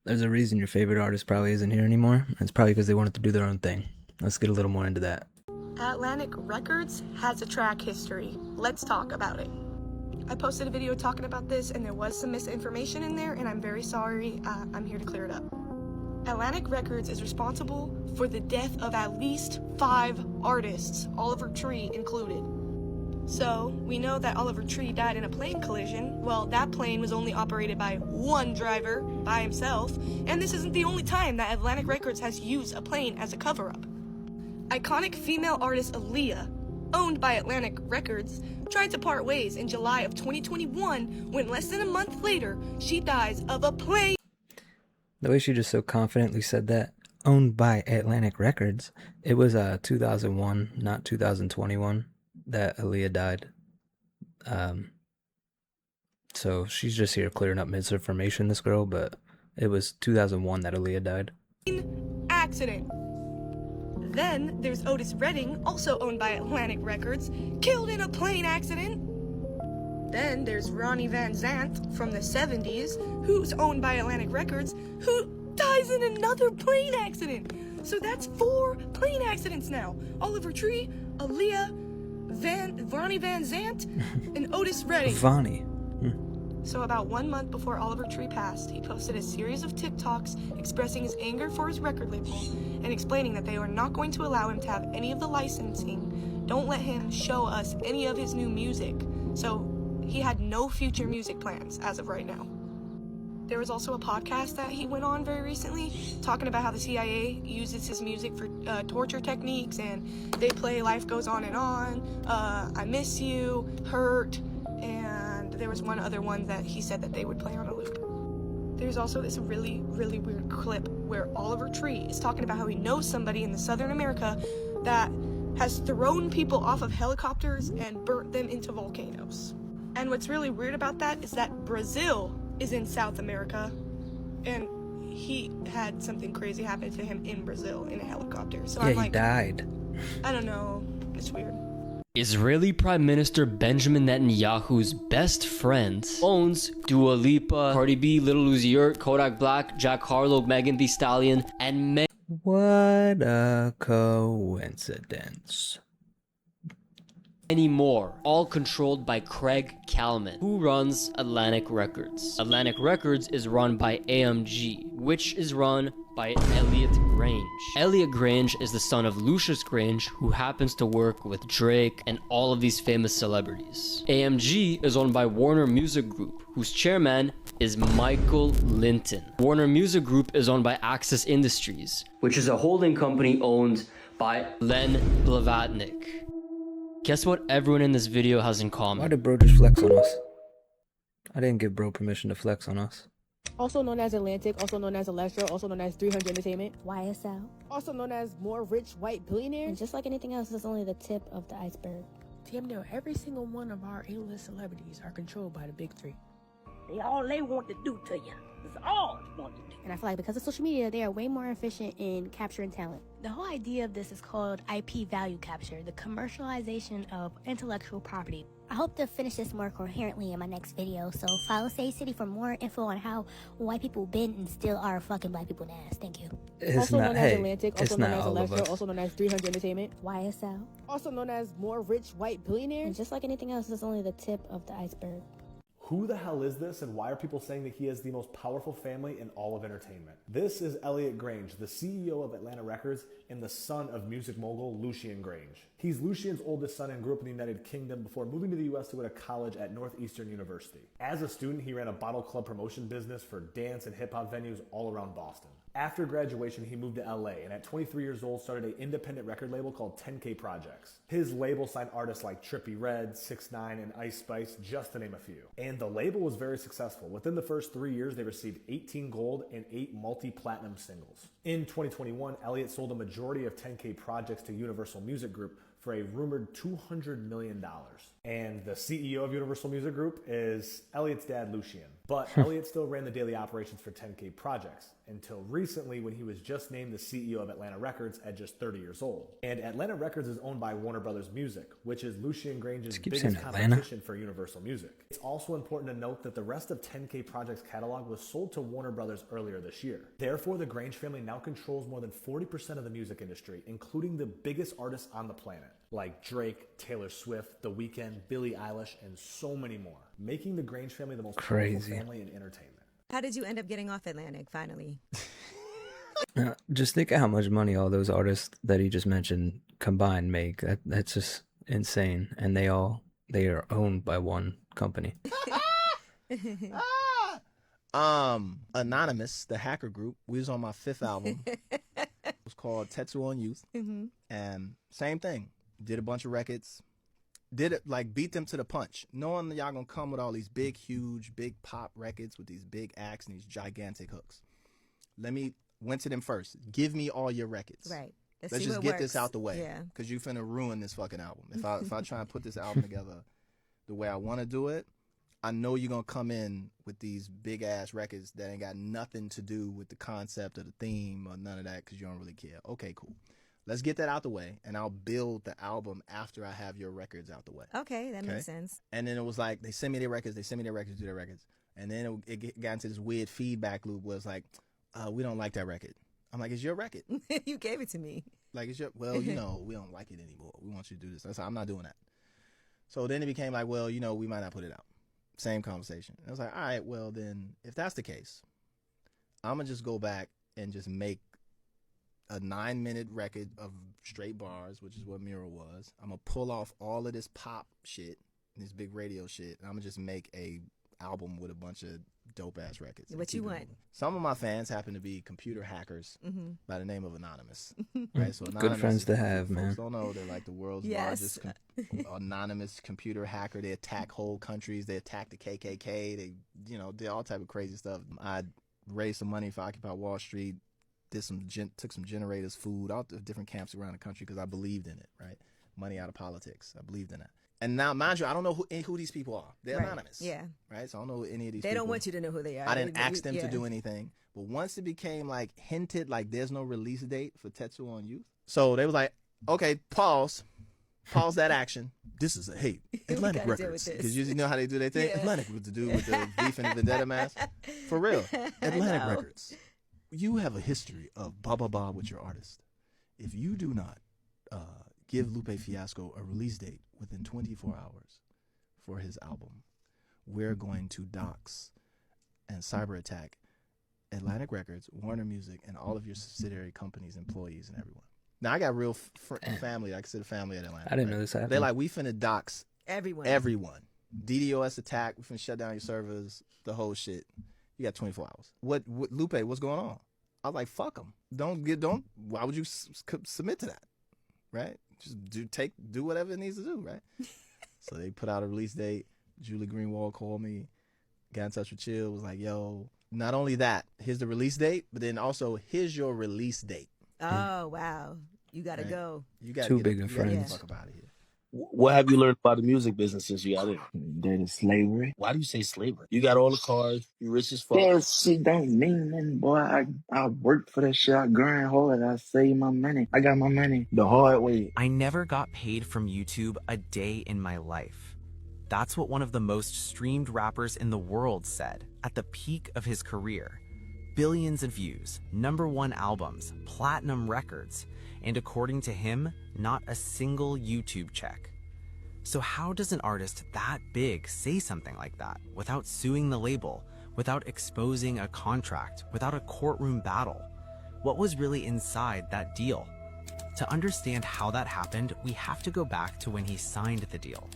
There's a reason your favorite artist probably isn't here anymore. It's probably because they wanted to do their own thing. Let's get a little more into that. Atlantic Records has a track history. Let's talk about it. I posted a video talking about this and there was some misinformation in there and I'm very sorry. I'm here to clear it up. Atlantic Records is responsible for the death of at least 5 artists, Oliver Tree included. So, we know that Oliver Tree died in a plane collision. Well, that plane was only operated by one driver, by himself, and this isn't the only time that Atlantic Records has used a plane as a cover-up. Iconic female artist Aaliyah, owned by Atlantic Records, tried to part ways in July of 2021 when less than a month later, she dies of a plane. The way she just so confidently said that, owned by Atlantic Records, it was 2001, not 2021, that Aaliyah died. So she's just here clearing up misinformation, this girl, but it was 2001 that Aaliyah died. Accident. Then there's Otis Redding, also owned by Atlantic Records, killed in a plane accident. Then there's Ronnie Van Zant from the 70s, who's owned by Atlantic Records, who dies in another plane accident. So that's 4 plane accidents now. Oliver Tree, Aaliyah, Ronnie Van Zant, and Otis Redding. Vonnie. So about 1 month before Oliver Tree passed, he posted a series of TikToks expressing his anger for his record label and explaining that they are not going to allow him to have any of the licensing. Don't let him show us any of his new music. So he had no future music plans as of right now. There was also a podcast that he went on very recently talking about how the CIA uses his music for torture techniques, and they play Life Goes On and On, I Miss You, Hurt, and there was one other one that he said that they would play on a loop. There's also this really, really weird clip where Oliver Tree is talking about how he knows somebody in the Southern America that has thrown people off of helicopters and burnt them into volcanoes. And what's really weird about that is that Brazil is in South America, and he had something crazy happen to him in Brazil in a helicopter. So Yeah, I'm like, he died. I don't know, it's weird. Israeli Prime Minister Benjamin Netanyahu's best friend owns Dua Lipa, Cardi B, Lil Uzi Vert, Kodak Black, Jack Harlow, Megan Thee Stallion, and What a coincidence. many more, all controlled by Craig Kallman, who runs Atlantic Records. Atlantic Records is run by AMG, which is run by Elliot Grange. Elliot Grange is the son of Lucius Grange, who happens to work with Drake and all of these famous celebrities. AMG is owned by Warner Music Group, whose chairman is Michael Linton. Warner Music Group is owned by Access Industries, which is a holding company owned by Len Blavatnik. Guess what everyone in this video has in Why common? did bro just flex on us? I didn't give bro permission to flex on us. Also known as Atlantic, also known as Electro, also known as 300 Entertainment, YSL. also known as more rich white billionaires. And just like anything else, it's only the tip of the iceberg. Damn near every single one of our A-list celebrities are controlled by the big 3. All they want to do to you is all they want to do. And I feel like because of social media, they are way more efficient in capturing talent. The whole idea of this is called IP value capture, the commercialization of intellectual property. I hope to finish this more coherently in my next video, so follow Sage City for more info on how white people been and still are fucking black people in the ass. Thank you. It's Also not, known as hey, Atlantic, it's also known not as all of Electro, us. also known as 300 Entertainment, YSL. also known as more rich white billionaires. And just like anything else, it's only the tip of the iceberg. Who the hell is this, and why are people saying that he is the most powerful family in all of entertainment? This is Elliot Grange, the CEO of Atlantic Records and the son of music mogul Lucian Grange. He's Lucian's oldest son and grew up in the United Kingdom before moving to the US to go to college at Northeastern University. As a student, he ran a bottle club promotion business for dance and hip-hop venues all around Boston. After graduation, he moved to LA and at 23 years old started an independent record label called 10K Projects. His label signed artists like Trippie Redd, 6ix9ine, and Ice Spice, just to name a few. And the label was very successful. Within the first 3 years, they received 18 gold and 8 multi-platinum singles. In 2021, Elliot sold a majority of 10K Projects to Universal Music Group for a rumored $200 million. And the CEO of Universal Music Group is Elliot's dad, Lucien. But Elliot still ran the daily operations for 10K Projects until recently when he was just named the CEO of Atlantic Records at just 30 years old. And Atlantic Records is owned by Warner Brothers Music, which is Lucien Grange's biggest competition for Universal Music. It's also important to note that the rest of 10K Projects catalog was sold to Warner Brothers earlier this year. Therefore, the Grange family now controls more than 40% of the music industry, including the biggest artists on the planet, like Drake, Taylor Swift, The Weeknd, Billie Eilish, and so many more, making the Grange family the most powerful family in entertainment. How did you end up getting off Atlantic finally? Just think of how much money all those artists that he just mentioned combined make. That's just insane. And they are owned by one company. Anonymous, the hacker group, we was on my 5th album. It was called Tetsu on Youth. And same thing. Did a bunch of records. Did it like beat them to the punch, knowing that y'all gonna come with all these big, huge, big pop records with these big acts and these gigantic hooks. Went to them first. Give me all your records. Right. Let's just get this out the way. Yeah. Because you finna ruin this fucking album. If I try and put this album together the way I want to do it, I know you're gonna come in with these big ass records that ain't got nothing to do with the concept or the theme or none of that because you don't really care. Okay, cool. Let's get that out the way, and I'll build the album after I have your records out the way. Okay, that makes sense. And then it was like, they send me their records, do their records. And then it got into this weird feedback loop where it's like, we don't like that record. I'm like, it's your record. You gave it to me. Like, it's your, well, we don't like it anymore. We want you to do this. I said, I'm not doing that. So then it became like, well, we might not put it out. Same conversation. I was like, all right, well, then, if that's the case, I'm going to just go back and just make a 9-minute record of straight bars, which is what Mural was. I'm gonna pull off all of this pop shit, this big radio shit, and I'm gonna just make a album with a bunch of dope ass records. What you want? Some of my fans happen to be computer hackers by the name of Anonymous. Right? So Anonymous, good friends to have, man. Folks don't know they're like the world's largest anonymous computer hacker. They attack whole countries. They attack the KKK. They did all type of crazy stuff. I raised some money for Occupy Wall Street. Took some generators, food, all the different camps around the country because I believed in it, right? Money out of politics. I believed in that. And now, mind you, I don't know who these people are. They're anonymous. Yeah. Right? So I don't know any of these people. They don't want you to know who they are. I didn't ask them to do anything. But once it became like hinted, like there's no release date for Tetsu on Youth. So they was like, okay, pause that action. This is Atlantic Records. Because you know how they do their thing? Yeah. Atlantic with the dude with the beef and the vendetta mask. For real. Atlantic Records. You have a history of blah, blah, blah with your artist. If you do not give Lupe Fiasco a release date within 24 hours for his album, we're going to dox and cyber attack Atlantic Records, Warner Music, and all of your subsidiary companies, employees, and everyone. Now, I got real family. I consider family at Atlantic. I didn't know this happened. They're like, we finna dox everyone. DDoS attack. We finna shut down your servers, the whole shit. You got 24 hours. What Lupe, what's going on? I was like, fuck them. Why would you submit to that? Right? Just do whatever it needs to do, right? So they put out a release date. Julie Greenwald called me, got in touch with Chill, was like, yo, not only that, here's the release date, but then also here's your release date. Oh, wow. You got to go. You got Too big of friends. friends. Fuck about it here. What have you learned about the music business since you got in? That is slavery. Why do you say slavery? You got all the cars, you rich as fuck. That shit don't mean nothing, boy. I worked for that shit. I grind hard. I save my money. I got my money the hard way. I never got paid from YouTube a day in my life. That's what one of the most streamed rappers in the world said at the peak of his career. Billions of views, #1 albums, platinum records, and according to him, not a single YouTube check. So how does an artist that big say something like that without suing the label, without exposing a contract, without a courtroom battle? What was really inside that deal? To understand how that happened, we have to go back to when he signed the deal.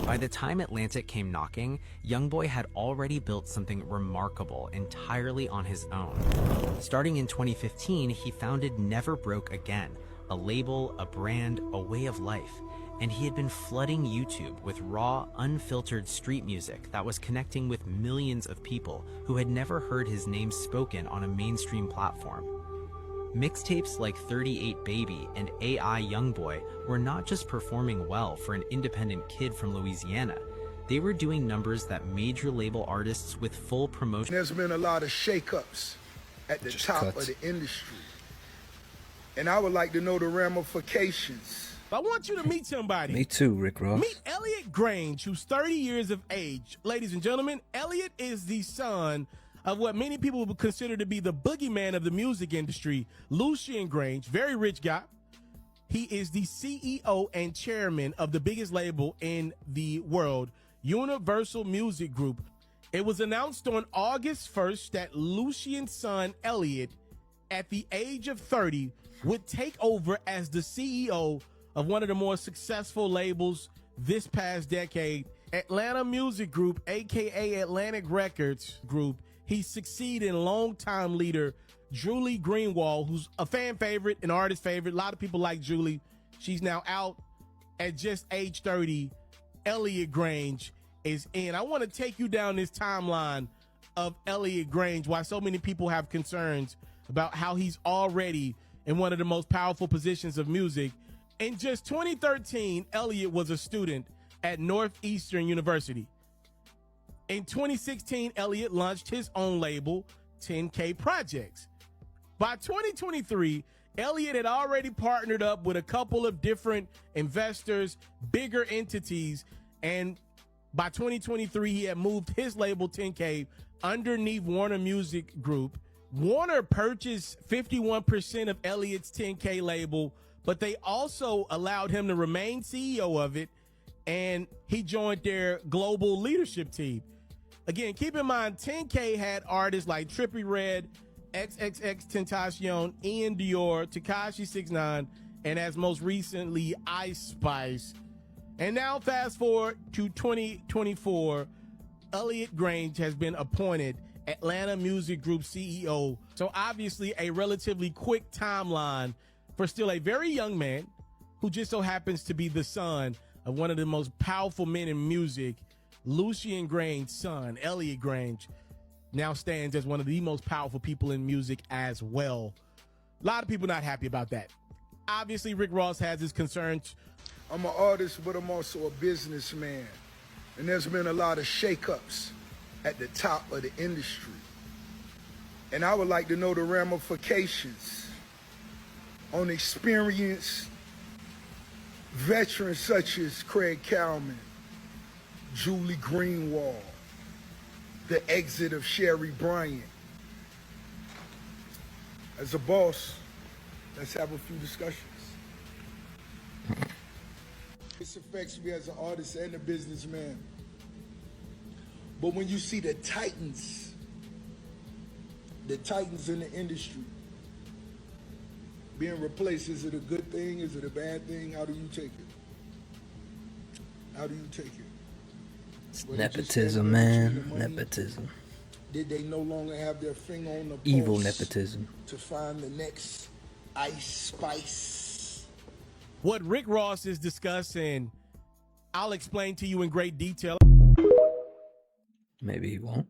By the time Atlantic came knocking, Youngboy had already built something remarkable entirely on his own. Starting in 2015, he founded Never Broke Again, a label, a brand, a way of life, and he had been flooding YouTube with raw, unfiltered street music that was connecting with millions of people who had never heard his name spoken on a mainstream platform. Mixtapes like 38 Baby and AI Youngboy were not just performing well for an independent kid from Louisiana, they were doing numbers that major label artists with full promotion. There's been a lot of shakeups at the top of the industry. And I would like to know the ramifications. I want you to meet somebody. Me too, Rick Ross. Meet Elliot Grange, who's 30 years of age. Ladies and gentlemen, Elliot is the son of what many people would consider to be the boogeyman of the music industry, Lucian Grange, very rich guy. He is the CEO and chairman of the biggest label in the world, Universal Music Group. It was announced on August 1st that Lucian's son, Elliot, at the age of 30, would take over as the CEO of one of the more successful labels this past decade, Atlanta Music Group, aka Atlantic Records Group. He succeeded longtime leader Julie Greenwald, who's a fan favorite, an artist favorite. A lot of people like Julie. She's now out at just age 30. Elliot Grange is in. I want to take you down this timeline of Elliot Grange, why so many people have concerns about how he's already in one of the most powerful positions of music. In just 2013, Elliot was a student at Northeastern University. In 2016, Elliot launched his own label, 10K Projects. By 2023, Elliot had already partnered up with a couple of different investors, bigger entities, and by 2023, he had moved his label 10K underneath Warner Music Group. Warner purchased 51% of Elliot's 10K label, but they also allowed him to remain CEO of it, and he joined their global leadership team. Again, keep in mind, 10K had artists like Trippie Redd, XXX Tentacion, Ian Dior, Tekashi 6ix9ine, and as most recently, Ice Spice. And now fast forward to 2024, Elliot Grange has been appointed Atlanta Music Group CEO. So obviously a relatively quick timeline for still a very young man who just so happens to be the son of one of the most powerful men in music. Lucian Grange's son, Elliot Grange, now stands as one of the most powerful people in music as well. A lot of people not happy about that. Obviously, Rick Ross has his concerns. I'm an artist, but I'm also a businessman. And there's been a lot of shakeups at the top of the industry. And I would like to know the ramifications on experienced veterans such as Craig Kallman, Julie Greenwald, the exit of Sherry Bryant. As a boss, let's have a few discussions. This affects me as an artist and a businessman. But when you see the titans in the industry being replaced, is it a good thing? Is it a bad thing? How do you take it? How do you take it? It's nepotism, man. Nepotism. Did they no longer have their finger on the pulse? Evil nepotism. To find the next Ice Spice. What Rick Ross is discussing, I'll explain to you in great detail. Maybe he won't.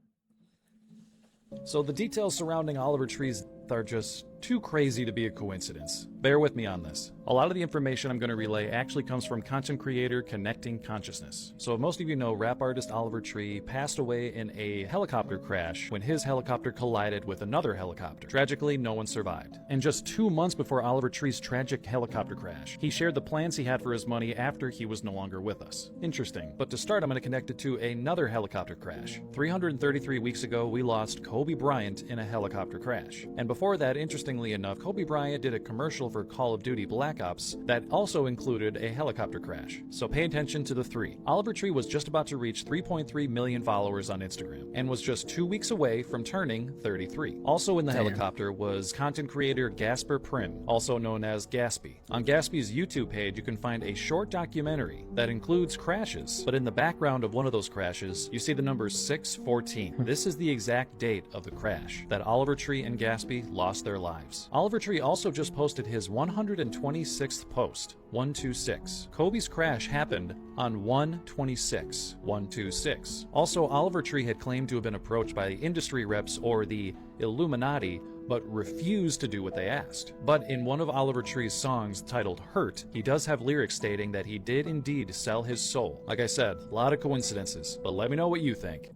So the details surrounding Oliver Tree's are just too crazy to be a coincidence. Bear with me on this. A lot of the information I'm going to relay actually comes from content creator Connecting Consciousness. So most of you know rap artist Oliver Tree passed away in a helicopter crash when his helicopter collided with another helicopter. Tragically, no one survived. And just 2 months before Oliver Tree's tragic helicopter crash, he shared the plans he had for his money after he was no longer with us. Interesting. But to start, I'm going to connect it to another helicopter crash. 333 weeks ago, we lost Kobe Bryant in a helicopter crash. And before that, interestingly enough, Kobe Bryant did a commercial for Call of Duty Black Ops that also included a helicopter crash. So pay attention to the three. Oliver Tree was just about to reach 3.3 million followers on Instagram and was just 2 weeks away from turning 33. Also in the helicopter was content creator Gasper Prim, also known as Gaspy. On Gaspy's YouTube page, you can find a short documentary that includes crashes, but in the background of one of those crashes, you see the number 614. This is the exact date of the crash that Oliver Tree and Gaspy lost their lives. Oliver Tree also just posted his 126th post, 126. Kobe's crash happened on 126, 126. Also, Oliver Tree had claimed to have been approached by the industry reps or the Illuminati but refused to do what they asked. But in one of Oliver Tree's songs titled Hurt, he does have lyrics stating that he did indeed sell his soul. Like I said, a lot of coincidences, but let me know what you think.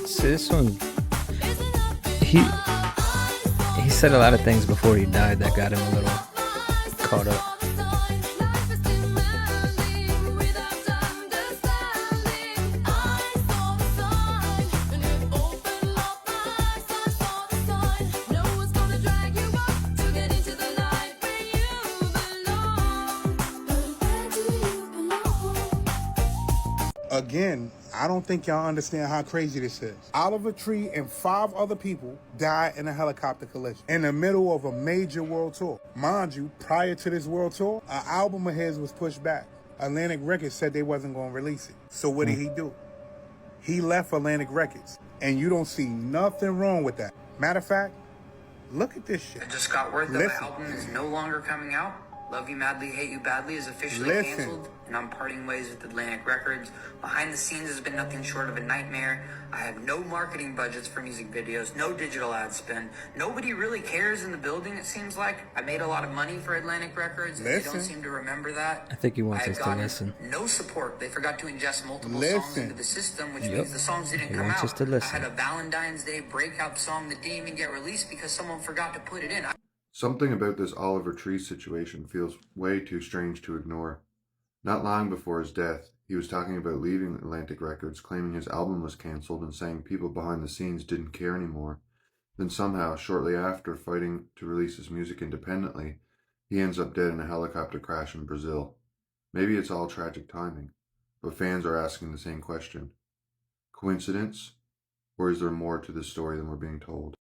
See, this one, he said a lot of things before he died that got him a little caught up. Again, I don't think y'all understand how crazy this is. Oliver Tree and 5 other people died in a helicopter collision in the middle of a major world tour. Mind you, prior to this world tour, an album of his was pushed back. Atlantic Records said they wasn't going to release it. So what did he do? He left Atlantic Records, and you don't see nothing wrong with that. Matter of fact, look at this shit. I just got word that my album is no longer coming out. Love You Madly, Hate You Badly is officially canceled, and I'm parting ways with Atlantic Records. Behind the scenes has been nothing short of a nightmare. I have no marketing budgets for music videos, no digital ad spend. Nobody really cares in the building, it seems like. I made a lot of money for Atlantic Records, and they don't seem to remember that. I think he wants us to listen. No support. They forgot to ingest multiple songs into the system, which means the songs didn't He come wants out. us to listen. I had a Valentine's Day breakout song that didn't even get released because someone forgot to put it in. Something about this Oliver Tree situation feels way too strange to ignore. Not long before his death, he was talking about leaving Atlantic Records, claiming his album was cancelled and saying people behind the scenes didn't care anymore. Then somehow, shortly after fighting to release his music independently, he ends up dead in a helicopter crash in Brazil. Maybe it's all tragic timing, but fans are asking the same question. Coincidence? Or is there more to this story than we're being told?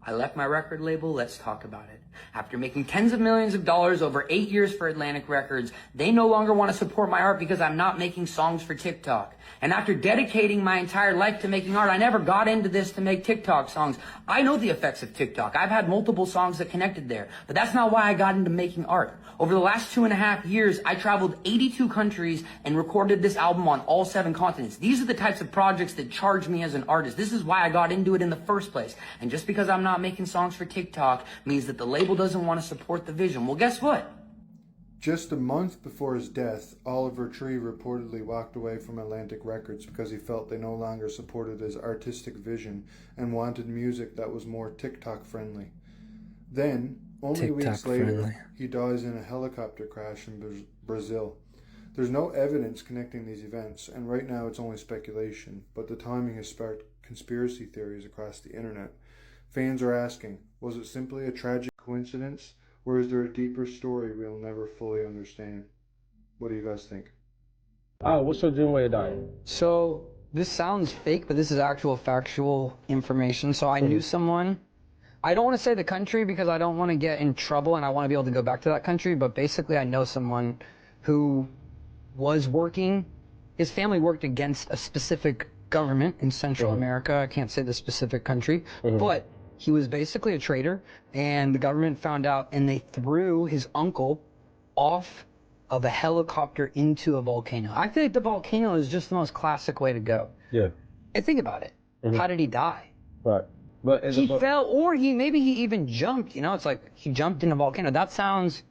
I left my record label, let's talk about it. After making tens of millions of dollars over 8 years for Atlantic Records, they no longer want to support my art because I'm not making songs for TikTok. And after dedicating my entire life to making art, I never got into this to make TikTok songs. I know the effects of TikTok. I've had multiple songs that connected there, but that's not why I got into making art. Over the last 2.5 years, I traveled 82 countries and recorded this album on all 7 continents. These are the types of projects that charge me as an artist. This is why I got into it in the first place. And just because I'm not making songs for TikTok means that the label doesn't want to support the vision. Well, guess what? Just a month before his death, Oliver Tree reportedly walked away from Atlantic Records because he felt they no longer supported his artistic vision and wanted music that was more TikTok friendly. Then, only weeks later, he dies in a helicopter crash in Brazil. There's no evidence connecting these events, and right now it's only speculation, but the timing has sparked conspiracy theories across the internet. Fans are asking, was it simply a tragic coincidence, or is there a deeper story we'll never fully understand? What do you guys think? What's your dream way of dying? So, this sounds fake, but this is actual factual information. So I knew someone, I don't want to say the country because I don't want to get in trouble and I want to be able to go back to that country, but basically I know someone who was working, his family worked against a specific government in Central America. I can't say the specific country, but he was basically a traitor, and the government found out, and they threw his uncle off of a helicopter into a volcano. I think the volcano is just the most classic way to go. Yeah. And think about it. How did he die? Right. But he fell, or maybe he even jumped. You know, it's like he jumped in a volcano. That sounds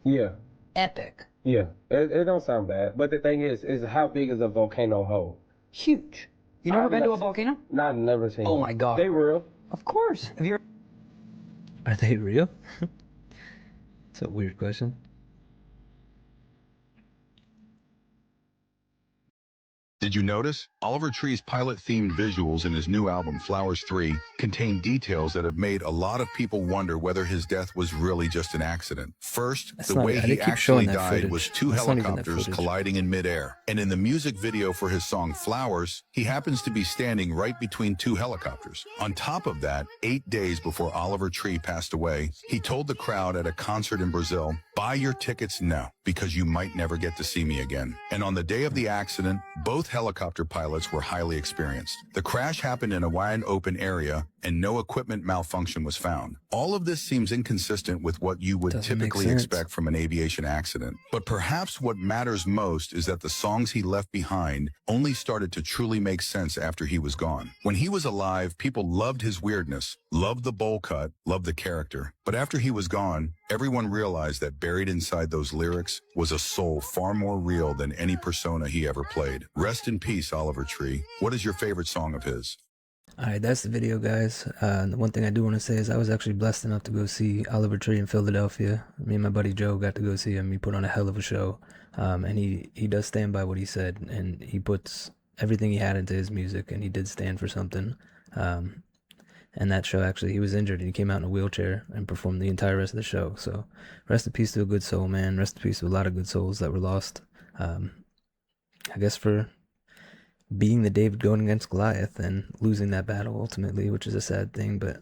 epic. Yeah. It don't sound bad. But the thing is how big is a volcano hole? Huge. You never been to a volcano? No, I've never seen. Oh my God. They real? Of course. Have you ever... Are they real? It's a weird question. Did you notice? Oliver Tree's pilot-themed visuals in his new album, Flowers 3, contain details that have made a lot of people wonder whether his death was really just an accident. First, the way he actually died was 2 helicopters colliding in midair. And in the music video for his song Flowers, he happens to be standing right between 2 helicopters. On top of that, 8 days before Oliver Tree passed away, he told the crowd at a concert in Brazil, "Buy your tickets now, because you might never get to see me again." And on the day of the accident, Both helicopter pilots were highly experienced. The crash happened in a wide open area and no equipment malfunction was found. All of this seems inconsistent with what you would typically expect from an aviation accident. But perhaps what matters most is that the songs he left behind only started to truly make sense after he was gone. When he was alive, people loved his weirdness, loved the bowl cut, loved the character. But after he was gone, everyone realized that buried inside those lyrics was a soul far more real than any persona he ever played. Rest in peace, Oliver Tree. What is your favorite song of his? Alright, that's the video, guys. The one thing I do want to say is I was actually blessed enough to go see Oliver Tree in Philadelphia. Me and my buddy Joe got to go see him. He put on a hell of a show. And he does stand by what he said, and he puts everything he had into his music, and he did stand for something. And that show, actually, he was injured and he came out in a wheelchair and performed the entire rest of the show. So rest in peace to a good soul, man. Rest in peace to a lot of good souls that were lost. I guess for being the David going against Goliath and losing that battle ultimately, which is a sad thing. But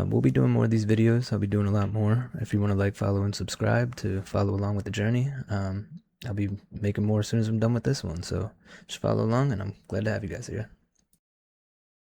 we'll be doing more of these videos. I'll be doing a lot more. If you want to like, follow, and subscribe to follow along with the journey, I'll be making more as soon as I'm done with this one. So just follow along, and I'm glad to have you guys here.